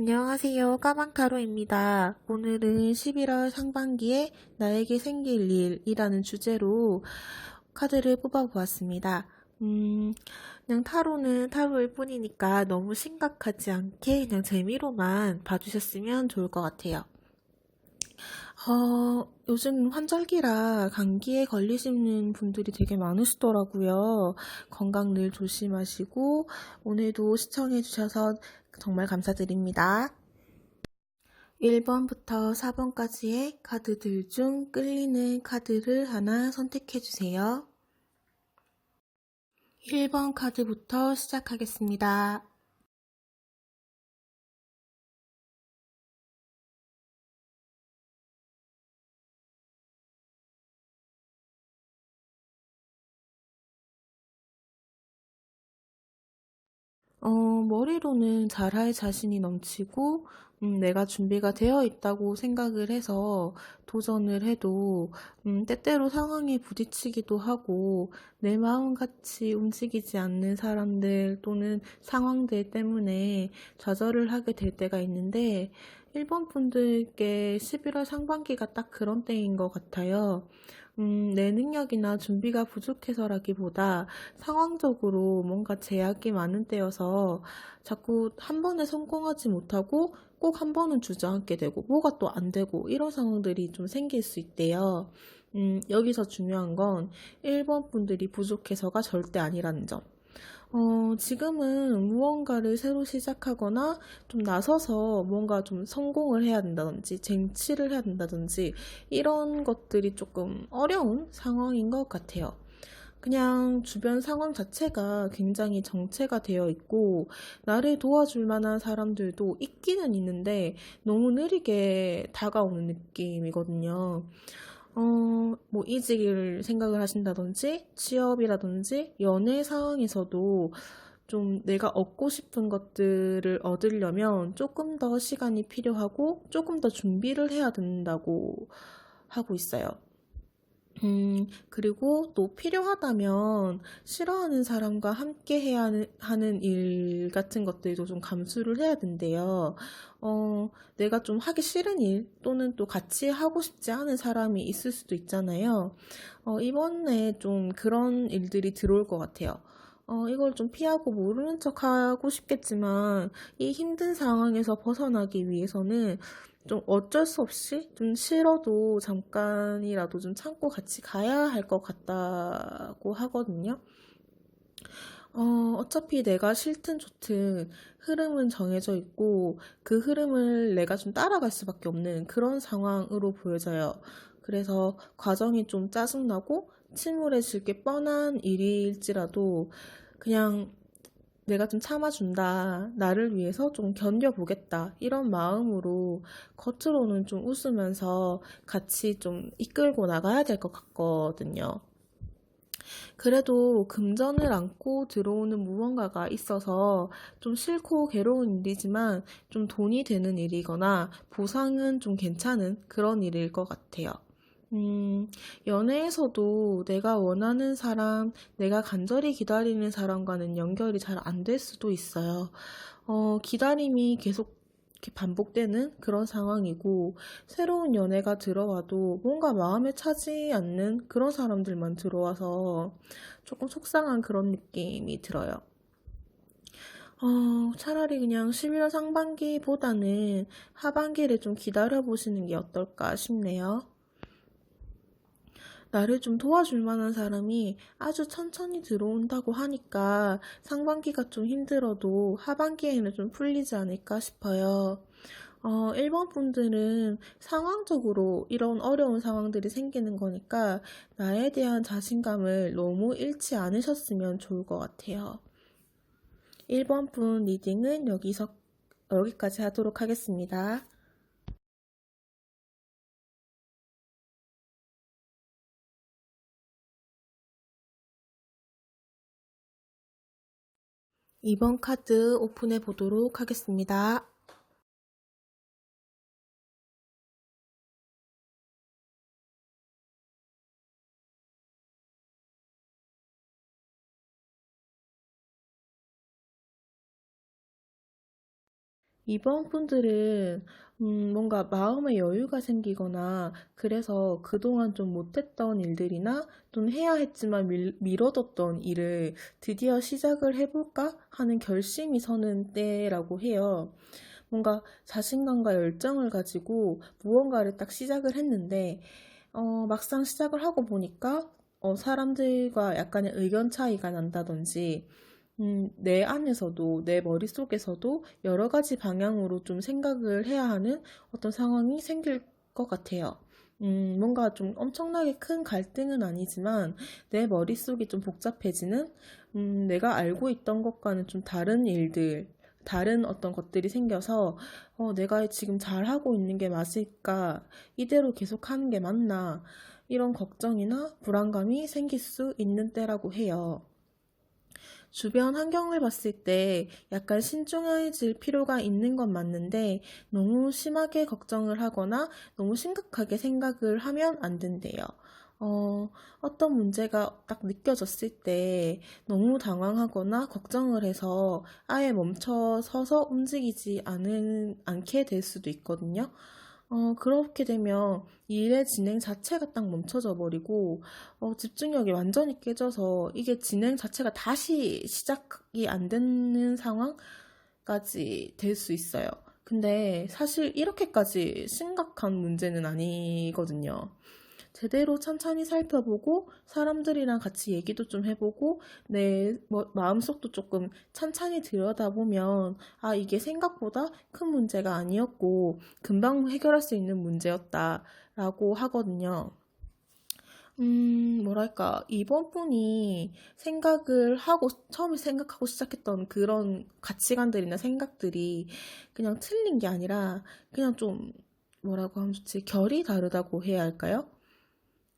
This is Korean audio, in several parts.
안녕하세요. 까망타로입니다. 오늘은 11월 상반기에 나에게 생길 일이라는 주제로 카드를 뽑아보았습니다. 그냥 타로는 타로일 뿐이니까 너무 심각하지 않게 그냥 재미로만 봐주셨으면 좋을 것 같아요. 요즘 환절기라 감기에 걸리시는 분들이 되게 많으시더라고요. 건강 늘 조심하시고 오늘도 시청해주셔서 정말 감사드립니다. 1번부터 4번까지의 카드들 중 끌리는 카드를 하나 선택해주세요. 1번 카드부터 시작하겠습니다. 머리로는 잘할 자신이 넘치고, 내가 준비가 되어 있다고 생각을 해서 도전을 해도, 때때로 상황에 부딪히기도 하고, 내 마음같이 움직이지 않는 사람들 또는 상황들 때문에 좌절을 하게 될 때가 있는데, 1번 분들께 11월 상반기가 딱 그런 때인 것 같아요. 내 능력이나 준비가 부족해서라기보다 상황적으로 뭔가 제약이 많은 때여서 자꾸 한 번에 성공하지 못하고 꼭 한 번은 주저앉게 되고 뭐가 또 안 되고 이런 상황들이 좀 생길 수 있대요. 여기서 중요한 건 1번 분들이 부족해서가 절대 아니라는 점. 지금은 무언가를 새로 시작하거나 좀 나서서 뭔가 좀 성공을 해야 된다든지 쟁취를 해야 된다든지 이런 것들이 조금 어려운 상황인 것 같아요. 그냥 주변 상황 자체가 굉장히 정체가 되어 있고 나를 도와줄 만한 사람들도 있기는 있는데 너무 느리게 다가오는 느낌이거든요. 뭐 이직을 생각을 하신다든지 취업이라든지 연애 상황에서도 좀 내가 얻고 싶은 것들을 얻으려면 조금 더 시간이 필요하고 조금 더 준비를 해야 된다고 하고 있어요. 그리고 또 필요하다면 싫어하는 사람과 함께 해야 하는 일 같은 것들도 좀 감수를 해야 된대요. 내가 좀 하기 싫은 일 또는 또 같이 하고 싶지 않은 사람이 있을 수도 있잖아요. 이번에 좀 그런 일들이 들어올 것 같아요. 이걸 좀 피하고 모르는 척 하고 싶겠지만, 이 힘든 상황에서 벗어나기 위해서는 좀 어쩔 수 없이 좀 싫어도 잠깐이라도 좀 참고 같이 가야 할 것 같다고 하거든요. 어차피 내가 싫든 좋든 흐름은 정해져 있고 그 흐름을 내가 좀 따라갈 수밖에 없는 그런 상황으로 보여져요. 그래서 과정이 좀 짜증나고 침울해질 게 뻔한 일일지라도 그냥 내가 좀 참아준다. 나를 위해서 좀 견뎌보겠다. 이런 마음으로 겉으로는 좀 웃으면서 같이 좀 이끌고 나가야 될 것 같거든요. 그래도 금전을 안고 들어오는 무언가가 있어서 좀 싫고 괴로운 일이지만 좀 돈이 되는 일이거나 보상은 좀 괜찮은 그런 일일 것 같아요. 연애에서도 내가 원하는 사람, 내가 간절히 기다리는 사람과는 연결이 잘 안 될 수도 있어요. 기다림이 계속 이렇게 반복되는 그런 상황이고, 새로운 연애가 들어와도 뭔가 마음에 차지 않는 그런 사람들만 들어와서 조금 속상한 그런 느낌이 들어요. 차라리 그냥 11월 상반기보다는 하반기를 좀 기다려보시는 게 어떨까 싶네요. 나를 좀 도와줄 만한 사람이 아주 천천히 들어온다고 하니까 상반기가 좀 힘들어도 하반기에는 좀 풀리지 않을까 싶어요. 1번 분들은 상황적으로 이런 어려운 상황들이 생기는 거니까 나에 대한 자신감을 너무 잃지 않으셨으면 좋을 것 같아요. 1번 분 리딩은 여기까지 하도록 하겠습니다. 2번 카드 오픈해 보도록 하겠습니다. 이번 분들은 뭔가 마음의 여유가 생기거나 그래서 그동안 좀 못했던 일들이나 또는 해야 했지만 미뤄뒀던 일을 드디어 시작을 해볼까 하는 결심이 서는 때라고 해요. 뭔가 자신감과 열정을 가지고 무언가를 딱 시작을 했는데 막상 시작을 하고 보니까 사람들과 약간의 의견 차이가 난다든지 내 안에서도, 내 머릿속에서도 여러 가지 방향으로 좀 생각을 해야 하는 어떤 상황이 생길 것 같아요. 뭔가 좀 엄청나게 큰 갈등은 아니지만 내 머릿속이 좀 복잡해지는, 내가 알고 있던 것과는 좀 다른 일들, 다른 어떤 것들이 생겨서, 내가 지금 잘하고 있는 게 맞을까? 이대로 계속 하는 게 맞나? 이런 걱정이나 불안감이 생길 수 있는 때라고 해요. 주변 환경을 봤을 때 약간 신중해질 필요가 있는 건 맞는데 너무 심하게 걱정을 하거나 너무 심각하게 생각을 하면 안 된대요. 어떤 문제가 딱 느껴졌을 때 너무 당황하거나 걱정을 해서 아예 멈춰 서서 움직이지 않게 될 수도 있거든요. 그렇게 되면 일의 진행 자체가 딱 멈춰져 버리고, 집중력이 완전히 깨져서 이게 진행 자체가 다시 시작이 안 되는 상황까지 될 수 있어요. 근데 사실 이렇게까지 심각한 문제는 아니거든요. 제대로 천천히 살펴보고 사람들이랑 같이 얘기도 좀 해보고 내 마음속도 조금 천천히 들여다보면 아 이게 생각보다 큰 문제가 아니었고 금방 해결할 수 있는 문제였다라고 하거든요. 뭐랄까, 이번 분이 처음에 생각하고 시작했던 그런 가치관들이나 생각들이 그냥 틀린 게 아니라 그냥 좀, 뭐라고 하면 좋지, 결이 다르다고 해야 할까요?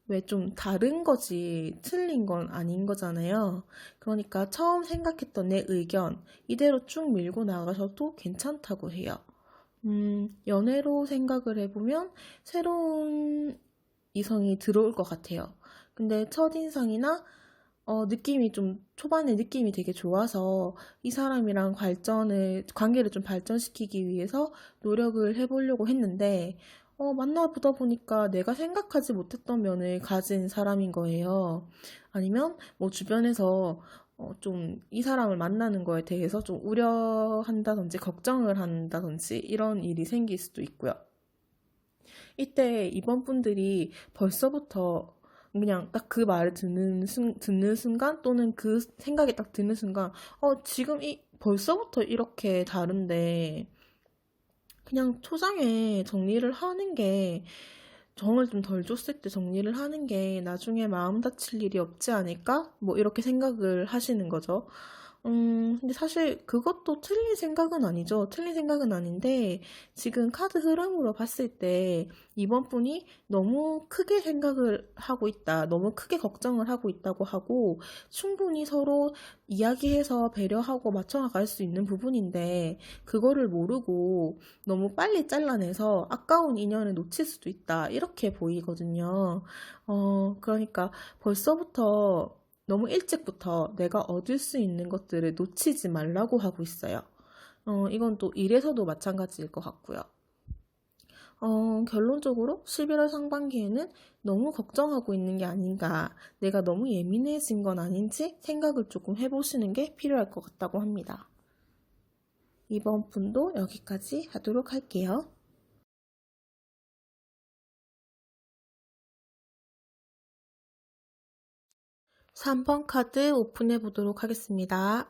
왜 좀 다른 거지 틀린 건 아닌 거잖아요. 그러니까 처음 생각했던 내 의견 이대로 쭉 밀고 나가셔도 괜찮다고 해요. 연애로 생각을 해보면 새로운 이성이 들어올 것 같아요. 근데 첫인상이나 느낌이 좀, 초반에 느낌이 되게 좋아서 이 사람이랑 관계를 좀 발전시키기 위해서 노력을 해보려고 했는데, 만나보다 보니까 내가 생각하지 못했던 면을 가진 사람인 거예요. 아니면 뭐 주변에서 좀 이 사람을 만나는 거에 대해서 좀 우려한다든지 걱정을 한다든지 이런 일이 생길 수도 있고요. 이때 이번 분들이 벌써부터 그냥 딱 그 말을 듣는 순간 또는 그 생각이 딱 드는 순간 지금 벌써부터 이렇게 다른데 그냥 초장에 정리를 하는 게 정을 좀 덜 줬을 때 정리를 하는 게 나중에 마음 다칠 일이 없지 않을까? 뭐 이렇게 생각을 하시는 거죠. 근데 사실 그것도 틀린 생각은 아니죠. 틀린 생각은 아닌데, 지금 카드 흐름으로 봤을 때, 이번 분이 너무 크게 생각을 하고 있다, 너무 크게 걱정을 하고 있다고 하고, 충분히 서로 이야기해서 배려하고 맞춰나갈 수 있는 부분인데, 그거를 모르고 너무 빨리 잘라내서 아까운 인연을 놓칠 수도 있다, 이렇게 보이거든요. 그러니까 벌써부터 너무 일찍부터 내가 얻을 수 있는 것들을 놓치지 말라고 하고 있어요. 이건 또 일에서도 마찬가지일 것 같고요. 결론적으로 11월 상반기에는 너무 걱정하고 있는 게 아닌가, 내가 너무 예민해진 건 아닌지 생각을 조금 해보시는 게 필요할 것 같다고 합니다. 이번 분도 여기까지 하도록 할게요. 3번 카드 오픈해 보도록 하겠습니다.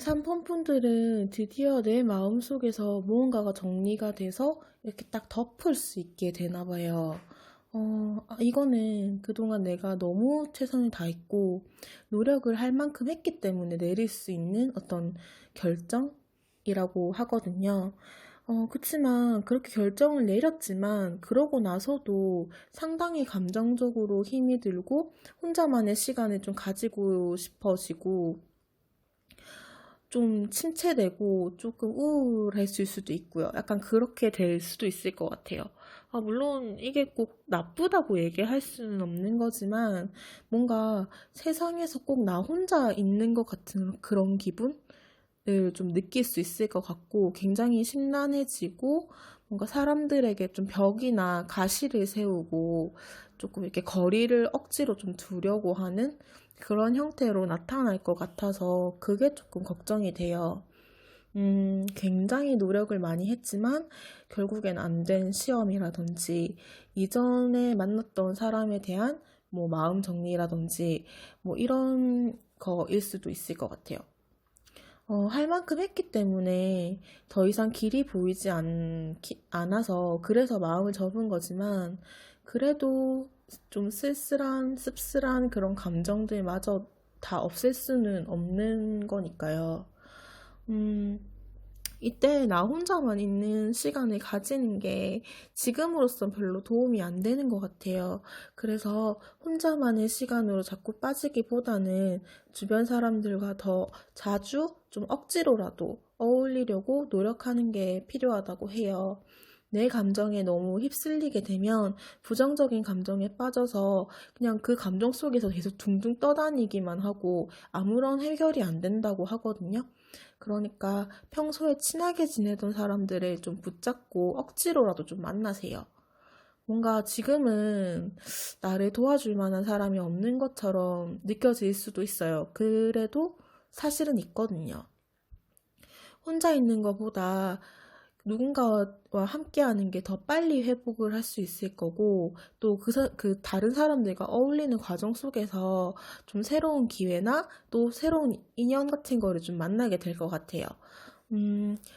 삼폰분들은 드디어 내 마음속에서 무언가가 정리가 돼서 이렇게 딱 덮을 수 있게 되나 봐요. 이거는 그동안 내가 너무 최선을 다했고 노력을 할 만큼 했기 때문에 내릴 수 있는 어떤 결정이라고 하거든요. 그치만 그렇게 결정을 내렸지만 그러고 나서도 상당히 감정적으로 힘이 들고 혼자만의 시간을 좀 가지고 싶어지고 좀 침체되고 조금 우울해질 수도 있고요. 약간 그렇게 될 수도 있을 것 같아요. 물론 이게 꼭 나쁘다고 얘기할 수는 없는 거지만 뭔가 세상에서 꼭 나 혼자 있는 것 같은 그런 기분을 좀 느낄 수 있을 것 같고 굉장히 심란해지고 뭔가 사람들에게 좀 벽이나 가시를 세우고 조금 이렇게 거리를 억지로 좀 두려고 하는 그런 형태로 나타날 것 같아서 그게 조금 걱정이 돼요. 굉장히 노력을 많이 했지만 결국엔 안 된 시험이라든지 이전에 만났던 사람에 대한 뭐 마음 정리라든지 뭐 이런 거일 수도 있을 것 같아요. 할 만큼 했기 때문에 더 이상 길이 보이지 않아서 그래서 마음을 접은 거지만 그래도 좀 쓸쓸한, 씁쓸한 그런 감정들마저 다 없앨 수는 없는 거니까요. 음, 이때 나 혼자만 있는 시간을 가지는 게 지금으로선 별로 도움이 안 되는 것 같아요. 그래서 혼자만의 시간으로 자꾸 빠지기보다는 주변 사람들과 더 자주 좀 억지로라도 어울리려고 노력하는 게 필요하다고 해요. 내 감정에 너무 휩쓸리게 되면 부정적인 감정에 빠져서 그냥 그 감정 속에서 계속 둥둥 떠다니기만 하고 아무런 해결이 안 된다고 하거든요. 그러니까 평소에 친하게 지내던 사람들을 좀 붙잡고 억지로라도 좀 만나세요. 뭔가 지금은 나를 도와줄 만한 사람이 없는 것처럼 느껴질 수도 있어요. 그래도 사실은 있거든요. 혼자 있는 것보다 누군가와 함께하는 게 더 빨리 회복을 할 수 있을 거고, 또 그 다른 사람들과 어울리는 과정 속에서 좀 새로운 기회나 또 새로운 인연 같은 거를 좀 만나게 될 것 같아요.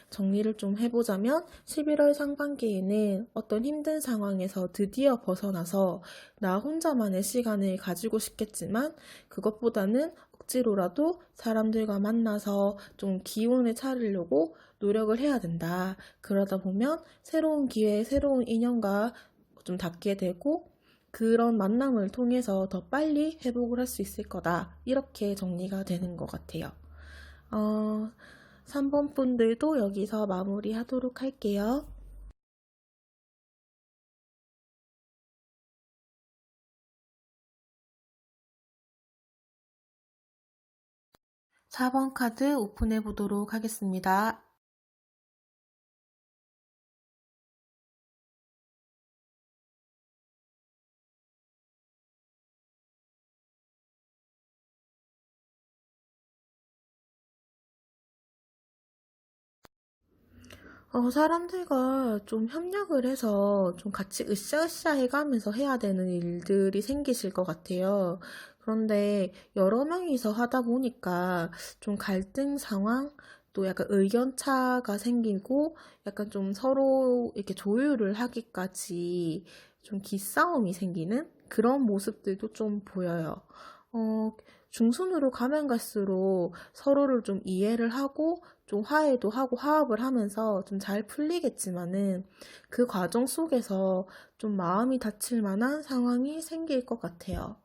정리를 좀 해보자면 11월 상반기에는 어떤 힘든 상황에서 드디어 벗어나서 나 혼자만의 시간을 가지고 싶겠지만 그것보다는 억지로라도 사람들과 만나서 좀 기운을 차리려고 노력을 해야 된다. 그러다 보면 새로운 기회, 새로운 인연과 좀 닿게 되고 그런 만남을 통해서 더 빨리 회복을 할 수 있을 거다. 이렇게 정리가 되는 것 같아요. 어, 3번 분들도 여기서 마무리하도록 할게요. 4번 카드 오픈해 보도록 하겠습니다. 사람들과 좀 협력을 해서 좀 같이 으쌰으쌰 해가면서 해야 되는 일들이 생기실 것 같아요. 그런데 여러 명이서 하다 보니까 좀 갈등 상황, 또 약간 의견 차가 생기고 약간 좀 서로 이렇게 조율을 하기까지 좀 기싸움이 생기는 그런 모습들도 좀 보여요. 어, 중순으로 가면 갈수록 서로를 좀 이해를 하고 좀 화해도 하고 화합을 하면서 좀 잘 풀리겠지만은 그 과정 속에서 좀 마음이 다칠 만한 상황이 생길 것 같아요.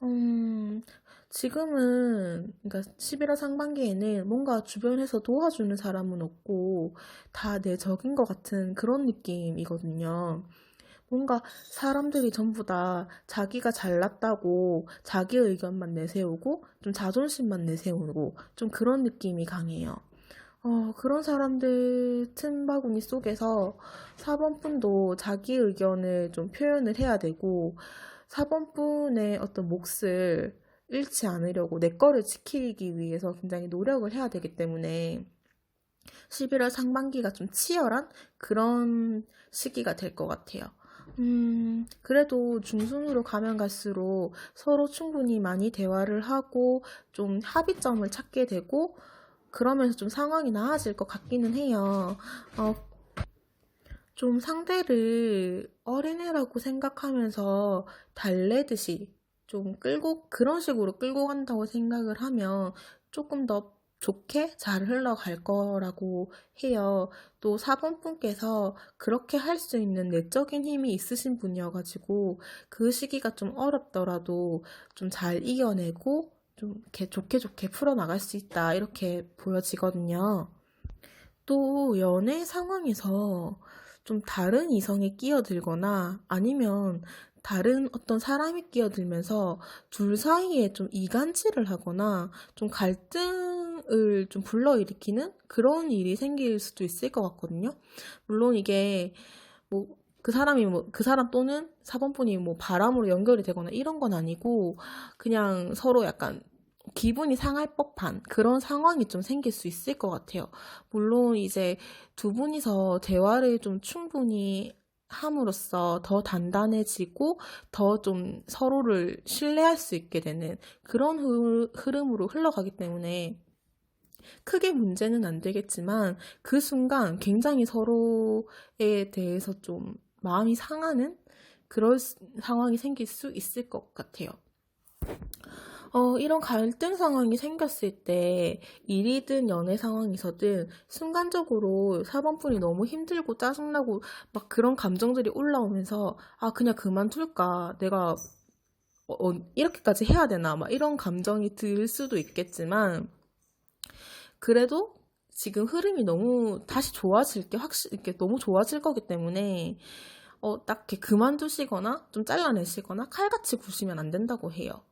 음, 지금은, 그러니까 11월 상반기에는 뭔가 주변에서 도와주는 사람은 없고 다 내 적인 것 같은 그런 느낌이거든요. 뭔가 사람들이 전부 다 자기가 잘났다고 자기 의견만 내세우고 좀 자존심만 내세우고 좀 그런 느낌이 강해요. 그런 사람들 틈바구니 속에서 4번 분도 자기 의견을 좀 표현을 해야 되고 4번 분의 어떤 몫을 잃지 않으려고 내 거를 지키기 위해서 굉장히 노력을 해야 되기 때문에 11월 상반기가 좀 치열한 그런 시기가 될 것 같아요. 그래도 중순으로 가면 갈수록 서로 충분히 많이 대화를 하고 좀 합의점을 찾게 되고 그러면서 좀 상황이 나아질 것 같기는 해요. 어, 좀 상대를 어린애라고 생각하면서 달래듯이 좀 그런 식으로 끌고 간다고 생각을 하면 조금 더 좋게 잘 흘러갈 거라고 해요. 또 4번 분께서 그렇게 할 수 있는 내적인 힘이 있으신 분이어가지고 그 시기가 좀 어렵더라도 좀 잘 이겨내고 좀 이렇게 좋게 좋게 풀어나갈 수 있다. 이렇게 보여지거든요. 또 연애 상황에서 좀 다른 이성이 끼어들거나 아니면 다른 어떤 사람이 끼어들면서 둘 사이에 좀 이간질을 하거나 좀 갈등을 좀 불러일으키는 그런 일이 생길 수도 있을 것 같거든요. 물론 이게 뭐 그 사람이 뭐 그 사람 또는 사번분이 뭐 바람으로 연결이 되거나 이런 건 아니고 그냥 서로 약간 기분이 상할 법한 그런 상황이 좀 생길 수 있을 것 같아요. 물론 이제 두 분이서 대화를 좀 충분히 함으로써 더 단단해지고 더 좀 서로를 신뢰할 수 있게 되는 그런 흐름으로 흘러가기 때문에 크게 문제는 안 되겠지만 그 순간 굉장히 서로에 대해서 좀 마음이 상하는 그런 상황이 생길 수 있을 것 같아요. 이런 갈등 상황이 생겼을 때 일이든 연애 상황에서든 순간적으로 사번분이 너무 힘들고 짜증나고 막 그런 감정들이 올라오면서 아, 그냥 그만둘까? 내가 이렇게까지 해야 되나? 막 이런 감정이 들 수도 있겠지만 그래도 지금 흐름이 너무 다시 좋아질 게 확실히 이렇게 너무 좋아질 거기 때문에 딱 이렇게 그만두시거나 좀 잘라내시거나 칼같이 구시면 안 된다고 해요.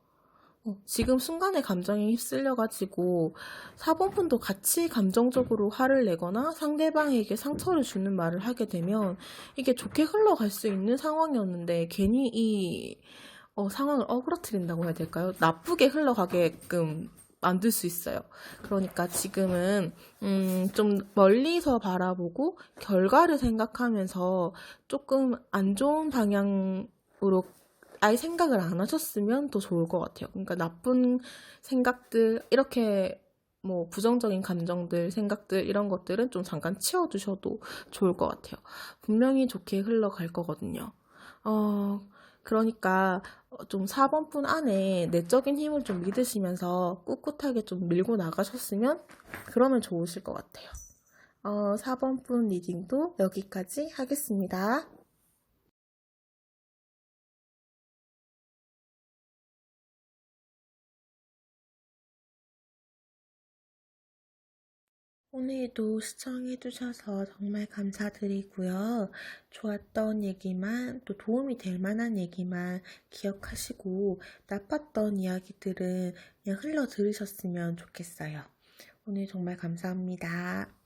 지금 순간의 감정에 휩쓸려가지고 사본분도 같이 감정적으로 화를 내거나 상대방에게 상처를 주는 말을 하게 되면 이게 좋게 흘러갈 수 있는 상황이었는데 괜히 이 상황을 어그러뜨린다고 해야 될까요? 나쁘게 흘러가게끔 만들 수 있어요. 그러니까 지금은 좀 멀리서 바라보고 결과를 생각하면서 조금 안 좋은 방향으로 아예 생각을 안 하셨으면 더 좋을 것 같아요. 그러니까 나쁜 생각들, 이렇게 뭐 부정적인 감정들, 생각들 이런 것들은 좀 잠깐 치워두셔도 좋을 것 같아요. 분명히 좋게 흘러갈 거거든요. 그러니까 좀 4번분 안에 내적인 힘을 좀 믿으시면서 꿋꿋하게 좀 밀고 나가셨으면 그러면 좋으실 것 같아요. 4번분 리딩도 여기까지 하겠습니다. 오늘도 시청해주셔서 정말 감사드리고요. 좋았던 얘기만, 또 도움이 될 만한 얘기만 기억하시고, 나빴던 이야기들은 그냥 흘러 들으셨으면 좋겠어요. 오늘 정말 감사합니다.